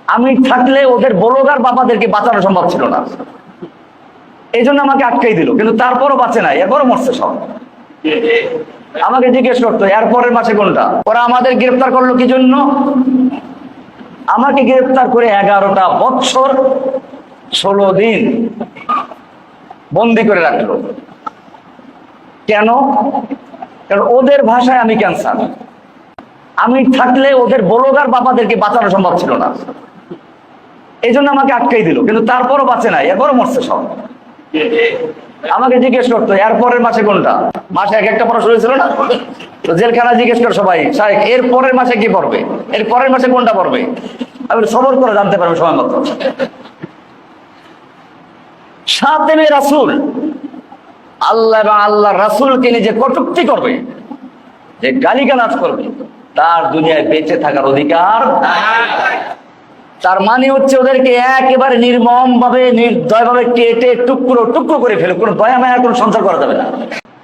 আমি থাকলে ওদের বলগার বাবাদেরকে বাঁচানো সম্ভব ছিল না, এই জন্য আমাকে আটকাই দিল। কিন্তু তারপরও বাঁচে নাই, এরপরও মরছে সব। আমাকে জিজ্ঞেস করতো এরপরের মাসে কোনটা। ওরা আমাদের গ্রেফতার করলো কি জন্য? আমাকে গ্রেফতার করে 11টা বৎসর 16 দিন বন্দি করে রাখলো। কেন? কারণ ওদের ভাষায় আমি ক্যান্সার। আমি থাকলে ওদের বলগার বাবাদেরকে বাঁচানো সম্ভব ছিল না, এই জন্য আমাকে আটকাই দিল। কিন্তু তারপরও বাঁচে নাই, এরপরও মরছে সব। আমাকে জিজ্ঞেস করতো এরপরের মাসে কোনটা। মাসে একটা পড়া শুরু ছিল না, তো জেলখানা জিজ্ঞেস করে সবাই, শাইখ এর পরের মাসে কি পড়বে, এর পরের মাসে কোনটা পড়বে। আমি সবর করে জানতে পারবো সময় মতো। শাতেমে রাসূল, আল্লাহ এবং আল্লাহ রাসূলকে নিজে কটূক্তি করবে, যে গালিগালাজ করবে, তার দুনিয়ায় বেঁচে থাকার অধিকার। তার মানে হচ্ছে ওদেরকে একেবারে নির্মম ভাবে, নির্দয় ভাবে কেটে টুকরো টুকরো করে ফেলে, কোনো দয়া মায়ার কোনো সঞ্চার করা যাবে না।